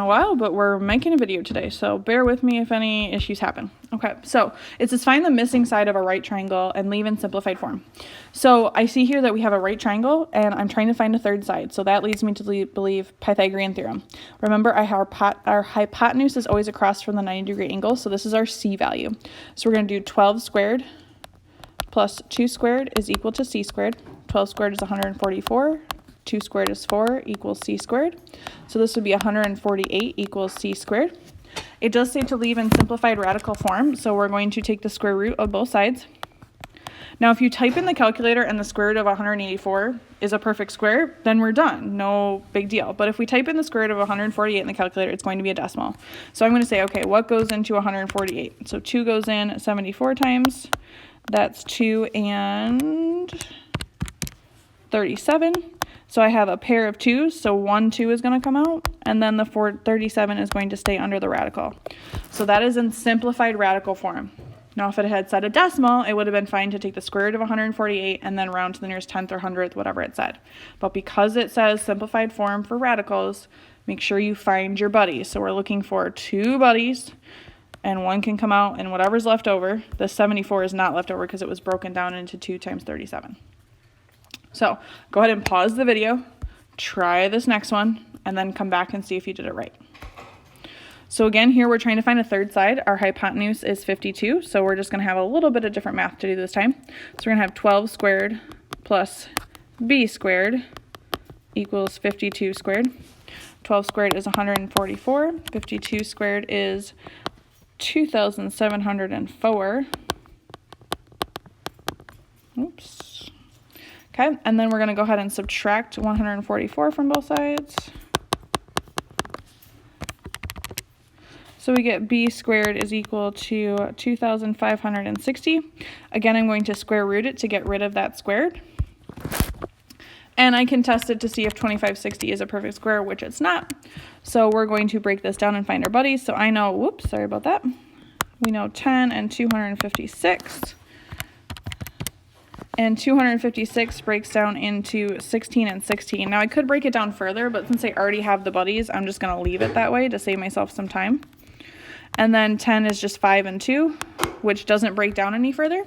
a while, but we're making a video today, so bear with me if any issues happen. Okay, so it says find the missing side of a right triangle and leave in simplified form. So I see here that we have a right triangle and I'm trying to find a third side, so that leads me to believe Pythagorean theorem. Remember, our hypotenuse is always across from the 90-degree angle, so this is our C value. So we're going to do 12 squared plus 2 squared is equal to C squared. 12 squared is 144. 2 squared is 4 equals C squared. So this would be 148 equals C squared. It does say to leave in simplified radical form, so we're going to take the square root of both sides. Now, if you type in the calculator and the square root of 184 is a perfect square, then we're done. No big deal. But if we type in the square root of 148 in the calculator, it's going to be a decimal. So I'm going to say, okay, what goes into 148? So 2 goes in 74 times. That's 2 and 37. So I have a pair of 2s, so 1, 2 is going to come out, and then the 37 is going to stay under the radical. So that is in simplified radical form. Now, if it had said a decimal, it would have been fine to take the square root of 148 and then round to the nearest 10th or 100th, whatever it said. But because it says simplified form for radicals, make sure you find your buddies. So we're looking for 2 buddies, and 1 can come out, and whatever's left over, the 74 is not left over because it was broken down into 2 times 37. So go ahead and pause the video, try this next one, and then come back and see if you did it right. So again, here we're trying to find a third side. Our hypotenuse is 52, so we're just going to have a little bit of different math to do this time. So we're going to have 12 squared plus b squared equals 52 squared. 12 squared is 144. 52 squared is 2,704. Oops. Okay, and then we're going to go ahead and subtract 144 from both sides. So we get b squared is equal to 2,560. Again, I'm going to square root it to get rid of that squared. And I can test it to see if 2560 is a perfect square, which it's not. So we're going to break this down and find our buddies. So I know, whoops, sorry about that. We know 10 and 256. And 256 breaks down into 16 and 16. Now I could break it down further, but since I already have the buddies, I'm just going to leave it that way to save myself some time. And then 10 is just 5 and 2, which doesn't break down any further.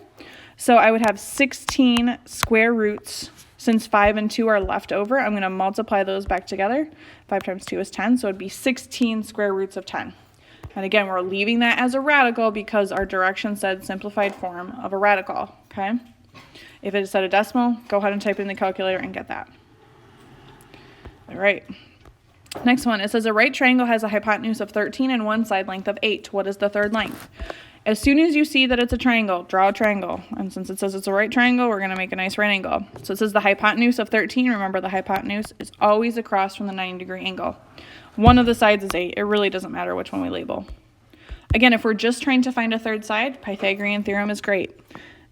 So I would have 16 square roots. Since 5 and 2 are left over, I'm going to multiply those back together. 5 times 2 is 10, so it would be 16 square roots of 10. And again, we're leaving that as a radical because our direction said simplified form of a radical, okay? If it said a decimal, go ahead and type in the calculator and get that. All right. Next one, it says a right triangle has a hypotenuse of 13 and one side length of 8. What is the third length? As soon as you see that it's a triangle, draw a triangle. And since it says it's a right triangle, we're going to make a nice right angle. So it says the hypotenuse of 13. Remember, the hypotenuse is always across from the 90-degree angle. One of the sides is 8. It really doesn't matter which one we label. Again, if we're just trying to find a third side, Pythagorean theorem is great.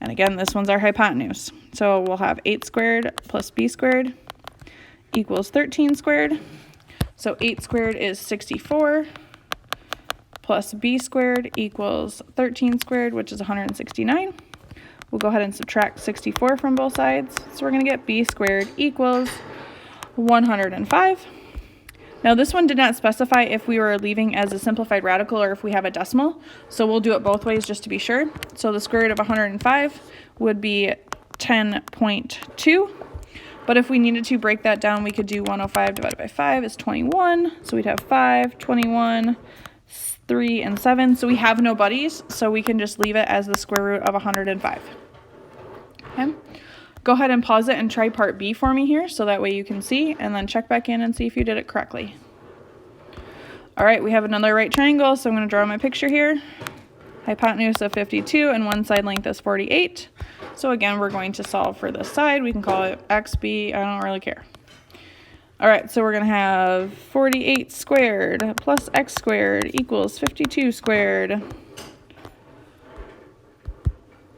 And again, this one's our hypotenuse. So we'll have 8 squared plus b squared equals 13 squared. So 8 squared is 64 plus b squared equals 13 squared, which is 169. We'll go ahead and subtract 64 from both sides. So we're going to get b squared equals 105. Now this one did not specify if we were leaving as a simplified radical or if we have a decimal, so we'll do it both ways just to be sure. So the square root of 105 would be 10.2, but if we needed to break that down, we could do 105 divided by 5 is 21, so we'd have 5, 21, 3, and 7, so we have no buddies, so we can just leave it as the square root of 105. Okay. Go ahead and pause it and try part B for me here so that way you can see, and then check back in and see if you did it correctly. All right, we have another right triangle, so I'm going to draw my picture here. Hypotenuse of 52 and one side length is 48. So again, we're going to solve for this side. We can call it XB, I don't really care. All right, so we're going to have 48 squared plus x squared equals 52 squared.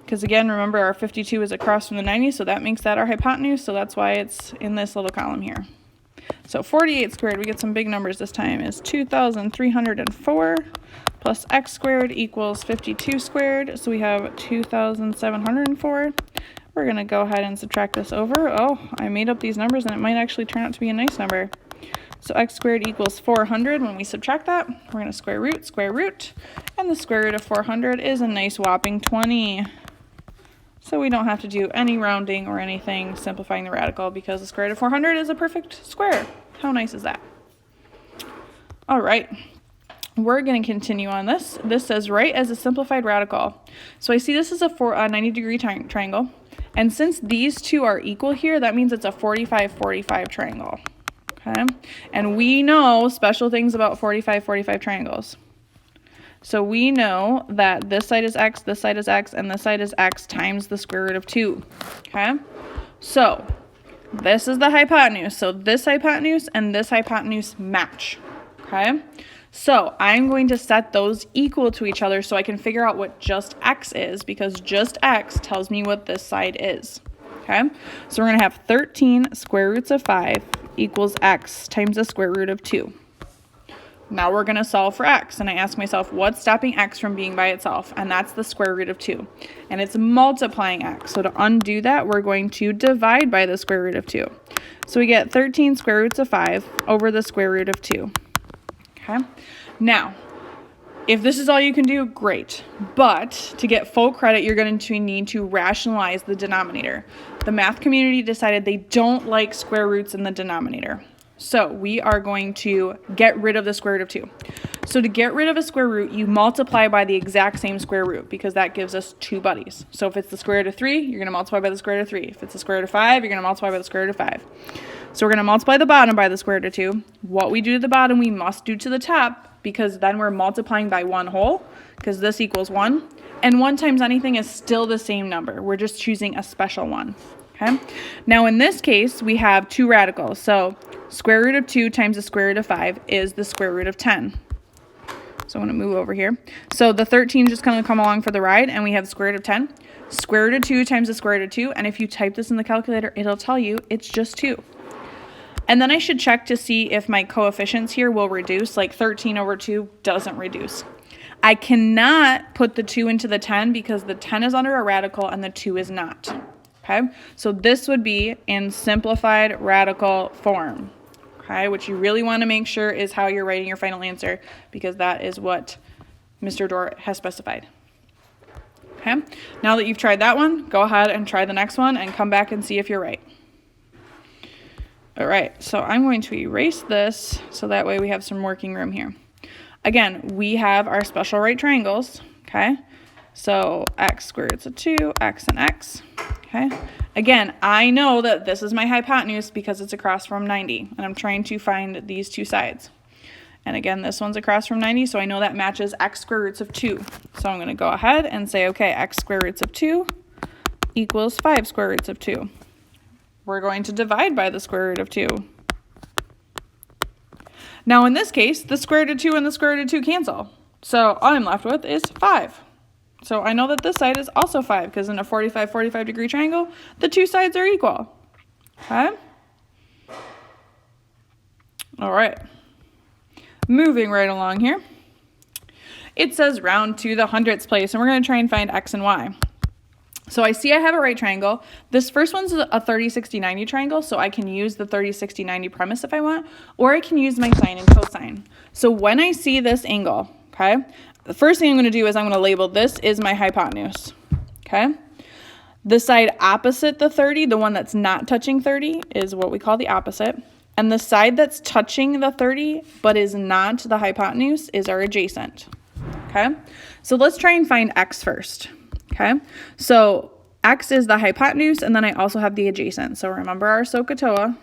Because again, remember our 52 is across from the 90, so that makes that our hypotenuse, so that's why it's in this little column here. So 48 squared, we get some big numbers this time, is 2,304 plus x squared equals 52 squared, so we have 2,704. We're going to go ahead and subtract this over. Oh, I made up these numbers and it might actually turn out to be a nice number. So x squared equals 400. When we subtract that, we're going to square root, and the square root of 400 is a nice whopping 20. So we don't have to do any rounding or anything simplifying the radical because the square root of 400 is a perfect square. How nice is that? All right, we're going to continue on this. This says write as a simplified radical. So I see this is a 90-degree triangle. And since these two are equal here, that means it's a 45-45 triangle. Okay, and we know special things about 45-45 triangles. So we know that this side is x, this side is x, and this side is x times the square root of 2. Okay, so this is the hypotenuse. So this hypotenuse and this hypotenuse match. Okay, so I'm going to set those equal to each other so I can figure out what just x is, because just x tells me what this side is. Okay, so we're going to have 13 square roots of 5 equals x times the square root of 2. Now we're going to solve for x, and I ask myself, what's stopping x from being by itself? And that's the square root of 2. And it's multiplying x. So to undo that, we're going to divide by the square root of 2. So we get 13 square roots of 5 over the square root of 2. Okay, now, if this is all you can do, great. But to get full credit, you're going to need to rationalize the denominator. The math community decided they don't like square roots in the denominator. So we are going to get rid of the square root of 2. So to get rid of a square root, you multiply by the exact same square root, because that gives us 2 buddies. So if it's the square root of 3, you're going to multiply by the square root of 3. If it's the square root of 5, you're going to multiply by the square root of 5. So we're going to multiply the bottom by the square root of 2. What we do to the bottom, we must do to the top, because then we're multiplying by 1 whole, because this equals 1. And 1 times anything is still the same number. We're just choosing a special one. Okay. Now in this case, we have 2 radicals. So square root of 2 times the square root of 5 is the square root of 10. So I'm going to move over here. So the 13 is just going to come along for the ride, and we have the square root of 10. Square root of 2 times the square root of 2. And if you type this in the calculator, it'll tell you it's just 2. And then I should check to see if my coefficients here will reduce, like 13 over 2 doesn't reduce. I cannot put the 2 into the 10 because the 10 is under a radical and the 2 is not. Okay, so this would be in simplified radical form. Okay, which you really want to make sure is how you're writing your final answer, because that is what Mr. Dort has specified. Okay, now that you've tried that one, go ahead and try the next one and come back and see if you're right. All right, so I'm going to erase this so that way we have some working room here. Again, we have our special right triangles, okay? So x squared roots of 2, x and x, okay? Again, I know that this is my hypotenuse because it's across from 90, and I'm trying to find these 2 sides. And again, this one's across from 90, so I know that matches x square roots of 2. So I'm going to go ahead and say, okay, x square roots of 2 equals 5 square roots of 2. We're going to divide by the square root of 2. Now in this case, the square root of 2 and the square root of 2 cancel. So all I'm left with is 5. So I know that this side is also 5, because in a 45-45 degree triangle, the 2 sides are equal. Okay? All right. Moving right along here. It says round to the hundredths place, and we're going to try and find x and y. So I see I have a right triangle. This first one's a 30-60-90 triangle, so I can use the 30-60-90 premise if I want, or I can use my sine and cosine. So when I see this angle, okay, the first thing I'm going to do is I'm going to label this is my hypotenuse, okay? The side opposite the 30, the one that's not touching 30, is what we call the opposite. And the side that's touching the 30 but is not the hypotenuse is our adjacent, okay? So let's try and find x first. Okay, so x is the hypotenuse, and then I also have the adjacent. So remember our SOHCAHTOA.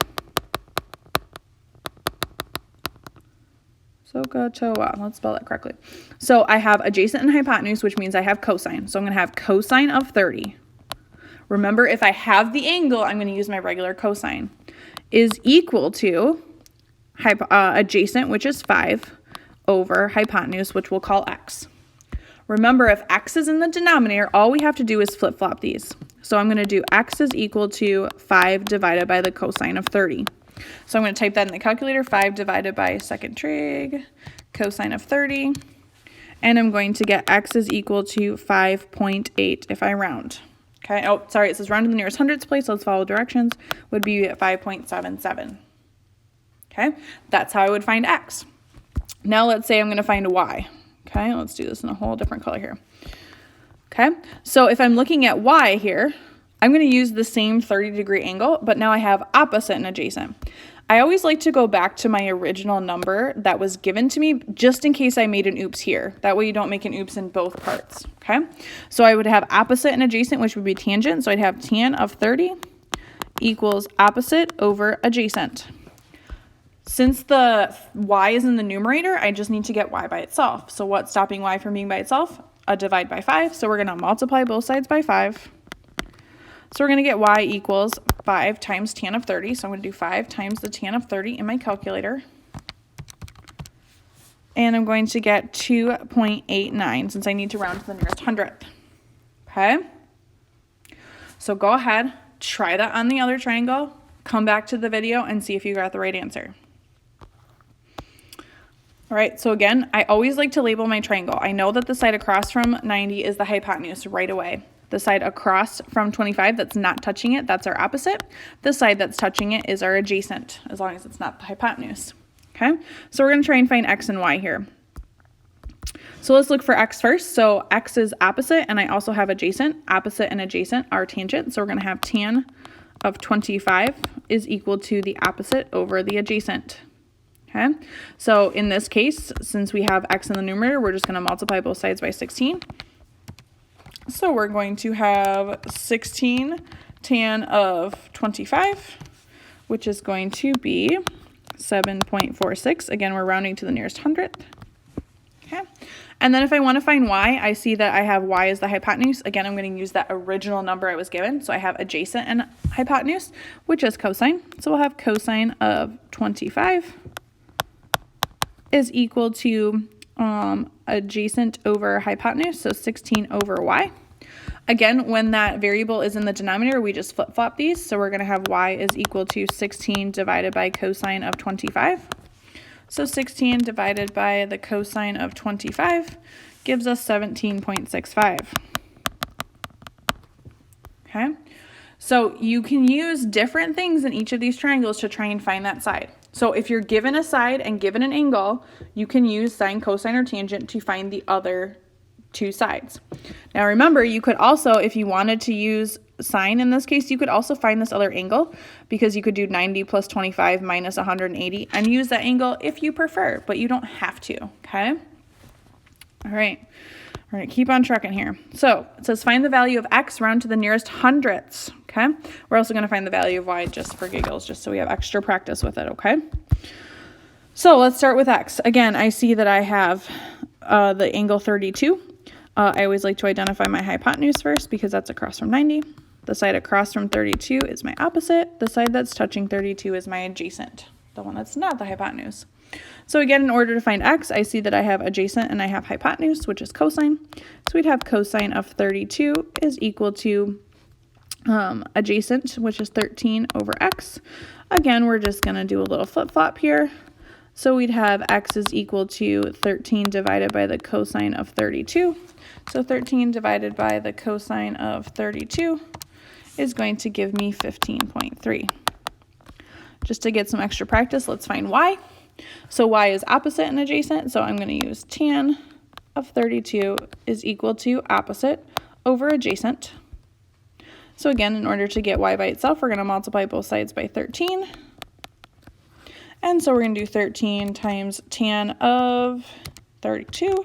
SOHCAHTOA, let's spell that correctly. So I have adjacent and hypotenuse, which means I have cosine. So I'm going to have cosine of 30. Remember, if I have the angle, I'm going to use my regular cosine. Is equal to adjacent, which is 5, over hypotenuse, which we'll call x. Remember, if x is in the denominator, all we have to do is flip-flop these. So I'm going to do x is equal to 5 divided by the cosine of 30. So I'm going to type that in the calculator, 5 divided by second trig, cosine of 30. And I'm going to get x is equal to 5.8 if I round. Okay, oh, sorry, it says round to the nearest hundredths place, so let's follow directions, would be at 5.77. Okay, that's how I would find x. Now let's say I'm going to find y. Okay, let's do this in a whole different color here. Okay, so if I'm looking at y here, I'm going to use the same 30-degree angle, but now I have opposite and adjacent. I always like to go back to my original number that was given to me just in case I made an oops here. That way you don't make an oops in both parts, okay? So I would have opposite and adjacent, which would be tangent. So I'd have tan of 30 equals opposite over adjacent. Since the y is in the numerator, I just need to get y by itself. So what's stopping y from being by itself? A divide by 5. So we're going to multiply both sides by 5. So we're going to get y equals 5 times tan of 30. So I'm going to do 5 times the tan of 30 in my calculator. And I'm going to get 2.89 since I need to round to the nearest hundredth. Okay? So go ahead, try that on the other triangle, come back to the video and see if you got the right answer. All right, so again, I always like to label my triangle. I know that the side across from 90 is the hypotenuse right away. The side across from 25 that's not touching it, that's our opposite. The side that's touching it is our adjacent, as long as it's not the hypotenuse. Okay, so we're going to try and find x and y here. So let's look for x first. So x is opposite, and I also have adjacent. Opposite and adjacent are tangent, so we're going to have tan of 25 is equal to the opposite over the adjacent. Okay, so in this case, since we have x in the numerator, we're just going to multiply both sides by 16. So we're going to have 16 tan of 25, which is going to be 7.46. Again, we're rounding to the nearest hundredth. Okay. And then if I want to find y, I see that I have y as the hypotenuse. Again, I'm going to use that original number I was given. So I have adjacent and hypotenuse, which is cosine. So we'll have cosine of 25 is equal to adjacent over hypotenuse, so 16 over y. Again, when that variable is in the denominator, we just flip-flop these. So we're going to have y is equal to 16 divided by cosine of 25. So 16 divided by the cosine of 25 gives us 17.65. Okay, so you can use different things in each of these triangles to try and find that side. So if you're given a side and given an angle, you can use sine, cosine, or tangent to find the other two sides. Now remember, you could also, if you wanted to use sine in this case, you could also find this other angle, because you could do 90 plus 25 minus 180 and use that angle if you prefer, but you don't have to, okay? All right, we're going to keep on trucking here. So it says find the value of x, round to the nearest hundredths, okay? We're also going to find the value of y just for giggles, just so we have extra practice with it, okay? So let's start with x. Again, I see that I have the angle 32. I always like to identify my hypotenuse first because that's across from 90. The side across from 32 is my opposite. The side that's touching 32 is my adjacent, the one that's not the hypotenuse. So again, in order to find x, I see that I have adjacent and I have hypotenuse, which is cosine. So we'd have cosine of 32 is equal to adjacent, which is 13 over x. Again, we're just going to do a little flip-flop here. So we'd have x is equal to 13 divided by the cosine of 32. So 13 divided by the cosine of 32 is going to give me 15.3. Just to get some extra practice, let's find y. So y is opposite and adjacent, so I'm going to use tan of 32 is equal to opposite over adjacent. So again, in order to get y by itself, we're going to multiply both sides by 13. And so we're going to do 13 times tan of 32.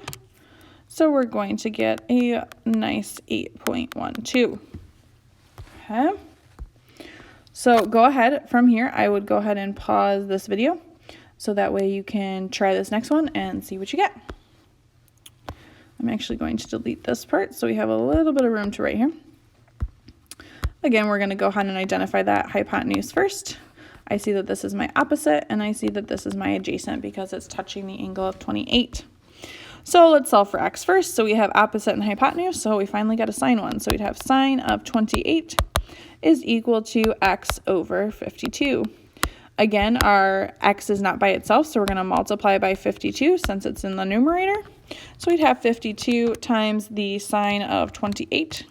So we're going to get a nice 8.12. Okay. So go ahead from here. I would go ahead and pause this video so that way you can try this next one and see what you get. I'm actually going to delete this part so we have a little bit of room to write here. Again, we're going to go ahead and identify that hypotenuse first. I see that this is my opposite, and I see that this is my adjacent because it's touching the angle of 28. So let's solve for x first. So we have opposite and hypotenuse, so we finally got a sine one. So we'd have sine of 28 is equal to x over 52. Again, our x is not by itself, so we're going to multiply by 52 since it's in the numerator. So we'd have 52 times the sine of 28.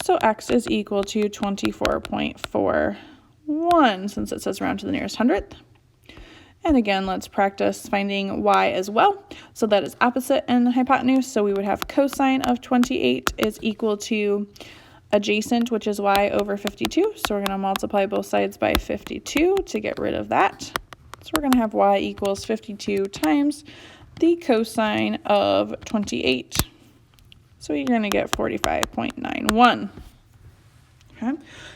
So x is equal to 24.41. 1, since it says round to the nearest hundredth. And again, let's practice finding y as well. So that is opposite and hypotenuse. So we would have cosine of 28 is equal to adjacent, which is y over 52. So we're going to multiply both sides by 52 to get rid of that. So we're going to have y equals 52 times the cosine of 28. So you're going to get 45.91. Okay.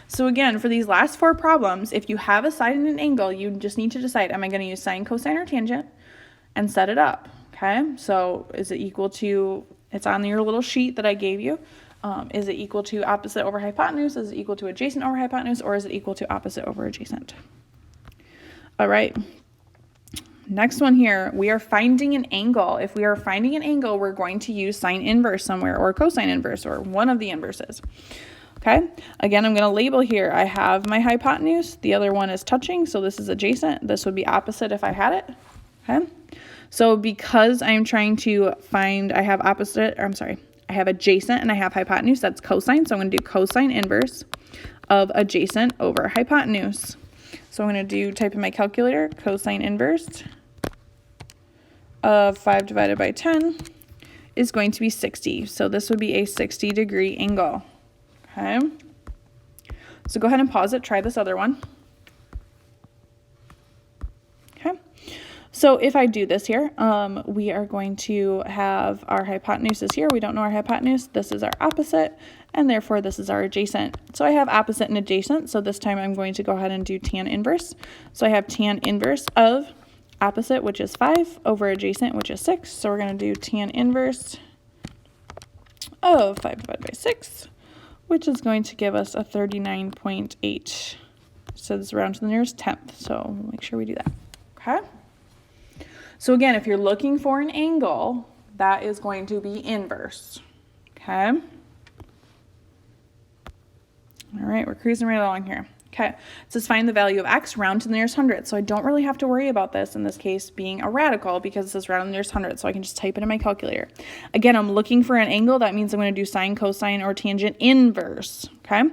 So again, for these last 4 problems, if you have a side and an angle, you just need to decide, am I going to use sine, cosine, or tangent, and set it up. Okay. So is it equal to, it's on your little sheet that I gave you. Is it equal to opposite over hypotenuse? Is it equal to adjacent over hypotenuse? Or is it equal to opposite over adjacent? All right. Next one here, we are finding an angle. If we are finding an angle, we're going to use sine inverse somewhere or cosine inverse or one of the inverses. Okay, again, I'm going to label here. I have my hypotenuse. The other one is touching, so this is adjacent. This would be opposite if I had it. Okay, so because I'm trying to find, I have opposite, or I'm sorry, I have adjacent and I have hypotenuse. That's cosine, so I'm going to do cosine inverse of adjacent over hypotenuse. So I'm going to type in my calculator, cosine inverse of 5 divided by 10 is going to be 60. So this would be a 60-degree angle. Okay, so go ahead and pause it. Try this other one. Okay, so if I do this here, we are going to have our hypotenuse is here. We don't know our hypotenuse. This is our opposite, and therefore this is our adjacent. So I have opposite and adjacent. So this time I'm going to go ahead and do tan inverse. So I have tan inverse of opposite, which is 5, over adjacent, which is 6. So we're going to do tan inverse of 5 divided by 6. Which is going to give us a 39.8. So this is round to the nearest 10th. So we'll make sure we do that. Okay. So again, if you're looking for an angle, that is going to be inverse. Okay. All right, we're cruising right along here. Okay, it says find the value of x, round to the nearest hundredth. So I don't really have to worry about this in this case being a radical because it says round to the nearest hundredth. So I can just type it in my calculator. Again, I'm looking for an angle. That means I'm going to do sine, cosine, or tangent inverse. Okay.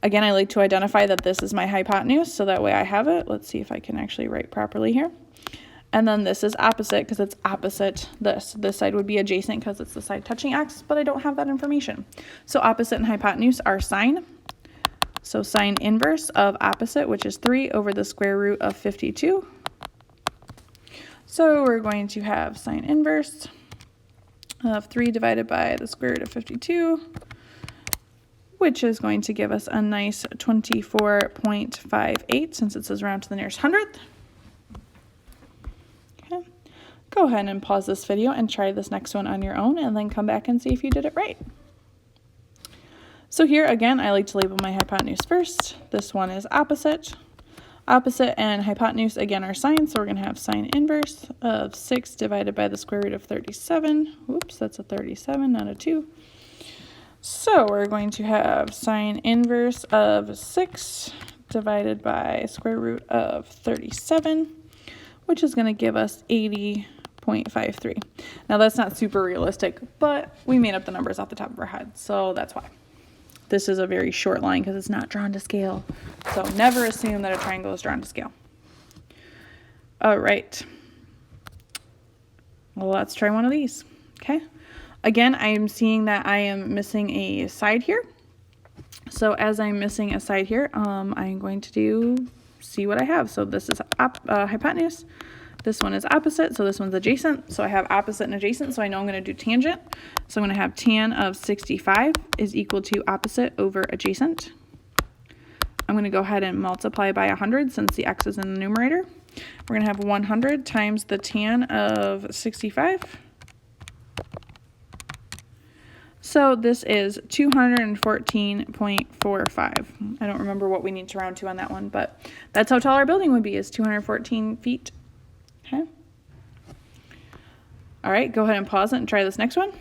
Again, I like to identify that this is my hypotenuse. So that way I have it. Let's see if I can actually write properly here. And then this is opposite because it's opposite this. This side would be adjacent because it's the side touching x, but I don't have that information. So opposite and hypotenuse are sine. So sine inverse of opposite, which is 3 over the square root of 52. So we're going to have sine inverse of 3 divided by the square root of 52, which is going to give us a nice 24.58 since it says round to the nearest hundredth. Okay. Go ahead and pause this video and try this next one on your own and then come back and see if you did it right. So here again, I like to label my hypotenuse first. This one is opposite. Opposite and hypotenuse again are sine, so we're going to have sine inverse of 6 divided by the square root of 37. Oops, that's a 37, not a 2. So we're going to have sine inverse of 6 divided by square root of 37, which is going to give us 80.53. Now that's not super realistic, but we made up the numbers off the top of our head, so that's why. This is a very short line because it's not drawn to scale. So never assume that a triangle is drawn to scale. All right. Well, let's try one of these. Okay. Again, I am seeing that I am missing a side here. So as I'm missing a side here, I'm going to see what I have. So this is hypotenuse. This one is opposite, so this one's adjacent. So I have opposite and adjacent, so I know I'm going to do tangent. So I'm going to have tan of 65 is equal to opposite over adjacent. I'm going to go ahead and multiply by 100 since the x is in the numerator. We're going to have 100 times the tan of 65. So this is 214.45. I don't remember what we need to round to on that one, but that's how tall our building would be, is 214 feet. Okay. All right, go ahead and pause it and try this next one.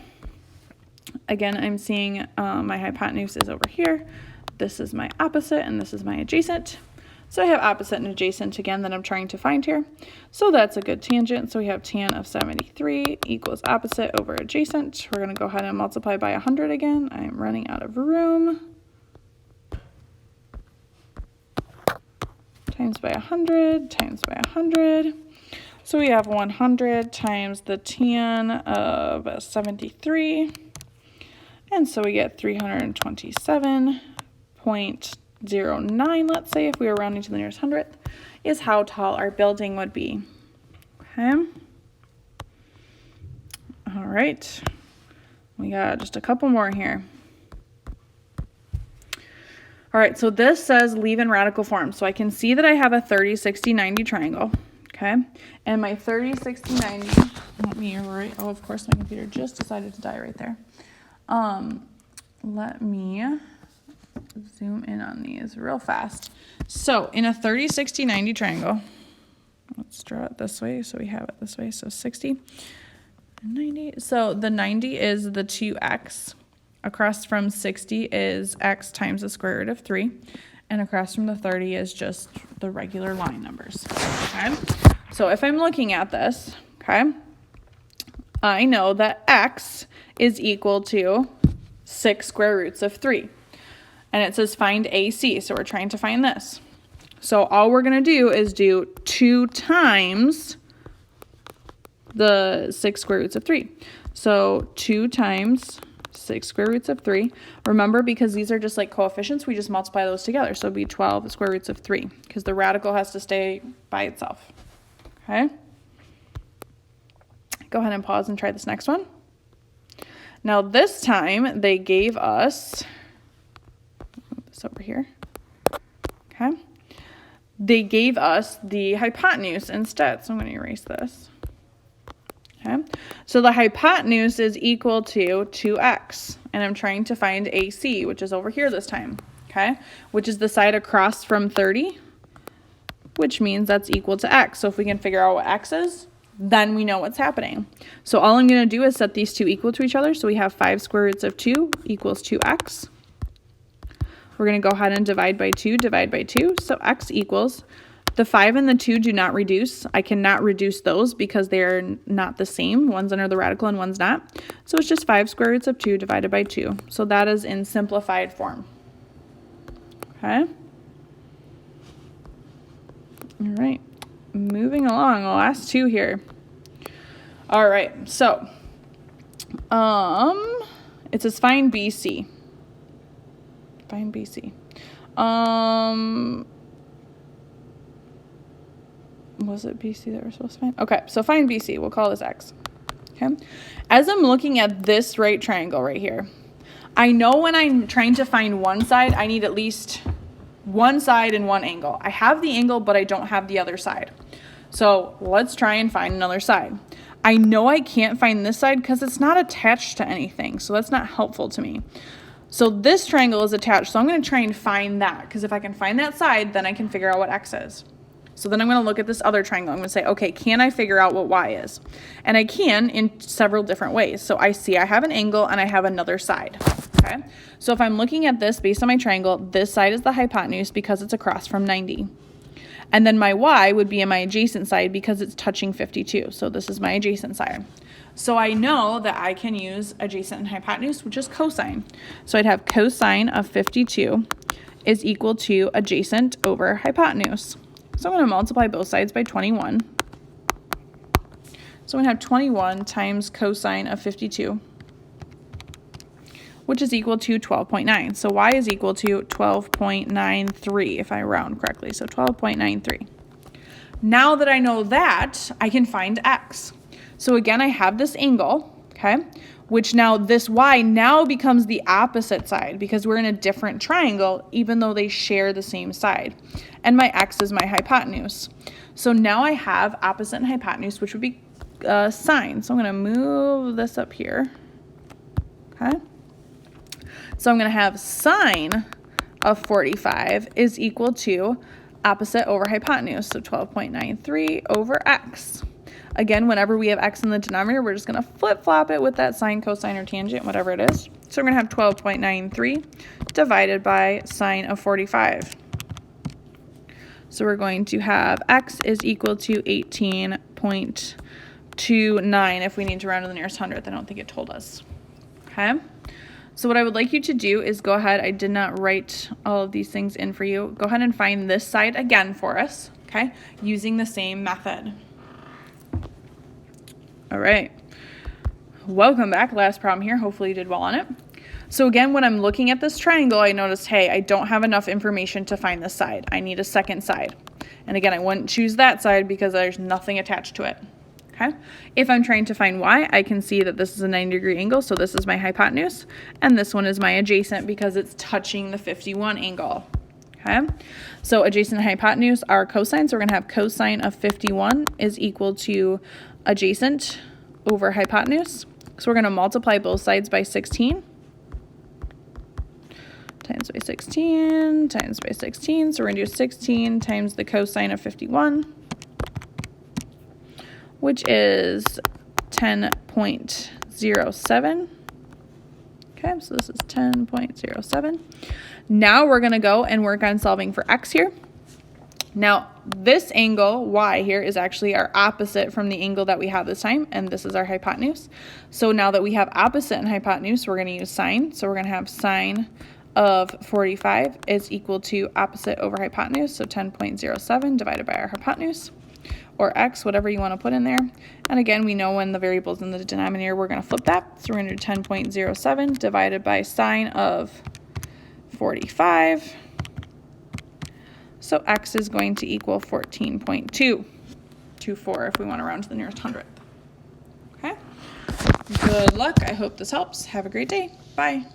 Again, I'm seeing my hypotenuse is over here. This is my opposite and this is my adjacent. So I have opposite and adjacent again that I'm trying to find here. So that's a good tangent. So we have tan of 73 equals opposite over adjacent. We're going to go ahead and multiply by 100 again. I'm running out of room. times by 100 times by 100. So we have 100 times the tan of 73. And so we get 327.09, let's say, if we were rounding to the nearest hundredth, is how tall our building would be. Okay. All right. We got just a couple more here. All right, so this says leave in radical form. So I can see that I have a 30, 60, 90 triangle, okay? And my 30, 60, 90, let me write, oh, of course my computer just decided to die right there. Let me zoom in on these real fast. So in a 30, 60, 90 triangle, let's draw it this way so we have it this way. So 60 and 90. So the 90 is the 2x. Across from 60 is x times the square root of 3. And across from the 30 is just the regular line numbers. Okay? So if I'm looking at this, okay, I know that x is equal to 6 square roots of 3. And it says find AC, so we're trying to find this. So all we're going to do is do 2 times the 6 square roots of 3. So 2 times 6 square roots of 3. Remember, because these are just like coefficients, we just multiply those together. So it'd be 12 square roots of 3, because the radical has to stay by itself. Okay? Go ahead and pause and try this next one. Now this time they gave us, move this over here. Okay? They gave us the hypotenuse instead. So I'm going to erase this. Okay, so the hypotenuse is equal to 2x, and I'm trying to find AC, which is over here this time, okay, which is the side across from 30, which means that's equal to x. So if we can figure out what x is, then we know what's happening. So all I'm going to do is set these two equal to each other. So we have 5 square roots of 2 equals 2x. We're going to go ahead and divide by 2, so x equals, the 5 and the 2 do not reduce. I cannot reduce those because they are not the same. One's under the radical and one's not. So it's just 5 square roots of 2 divided by 2. So that is in simplified form. Okay. All right. Moving along, the last two here. All right. So, it says find BC. Find BC. Was it BC that we're supposed to find? Okay, so find BC. We'll call this X. Okay. As I'm looking at this right triangle right here, I know when I'm trying to find one side, I need at least one side and one angle. I have the angle, but I don't have the other side. So let's try and find another side. I know I can't find this side because it's not attached to anything, so that's not helpful to me. So this triangle is attached, so I'm going to try and find that, because if I can find that side, then I can figure out what X is. So then I'm going to look at this other triangle. I'm going to say, okay, can I figure out what Y is? And I can in several different ways. So I see I have an angle and I have another side. Okay. So if I'm looking at this based on my triangle, this side is the hypotenuse because it's across from 90. And then my Y would be in my adjacent side because it's touching 52. So this is my adjacent side. So I know that I can use adjacent and hypotenuse, which is cosine. So I'd have cosine of 52 is equal to adjacent over hypotenuse. So I'm going to multiply both sides by 21. So I'm going to have 21 times cosine of 52, which is equal to 12.9. So Y is equal to 12.93 if I round correctly. So 12.93. Now that I know that, I can find X. So again, I have this angle, okay, which now this Y now becomes the opposite side because we're in a different triangle, even though they share the same side. And my X is my hypotenuse. So now I have opposite and hypotenuse, which would be sine. So I'm going to move this up here, okay. So I'm going to have sine of 45 is equal to opposite over hypotenuse, so 12.93 over X. Again, whenever we have X in the denominator, we're just going to flip-flop it with that sine, cosine, or tangent, whatever it is. So we're going to have 12.93 divided by sine of 45. So we're going to have X is equal to 18.29 if we need to round to the nearest hundredth. I don't think it told us. Okay. So what I would like you to do is go ahead, I did not write all of these things in for you. Go ahead and find this side again for us, okay? Using the same method. All right. Welcome back. Last problem here. Hopefully you did well on it. So again, when I'm looking at this triangle, I noticed, hey, I don't have enough information to find this side. I need a second side. And again, I wouldn't choose that side because there's nothing attached to it. Okay. If I'm trying to find y, I can see that this is a 90-degree angle, so this is my hypotenuse, and this one is my adjacent because it's touching the 51 angle. Okay. So adjacent and hypotenuse are cosine, so we're going to have cosine of 51 is equal to adjacent over hypotenuse. So we're going to multiply both sides by 16 times by 16 times by 16. So we're going to do 16 times the cosine of 51, which is 10.07. Okay, so this is 10.07. Now we're going to go and work on solving for x here. Now, this angle, y here, is actually our opposite from the angle that we had this time, and this is our hypotenuse. So now that we have opposite and hypotenuse, we're going to use sine. So we're going to have sine of 45 is equal to opposite over hypotenuse, so 10.07 divided by our hypotenuse, or x, whatever you want to put in there. And again, we know when the variable's in the denominator, we're going to flip that. So we're going to do 10.07 divided by sine of 45. So x is going to equal 14.224 if we want to round to the nearest hundredth. Okay? Good luck. I hope this helps. Have a great day. Bye.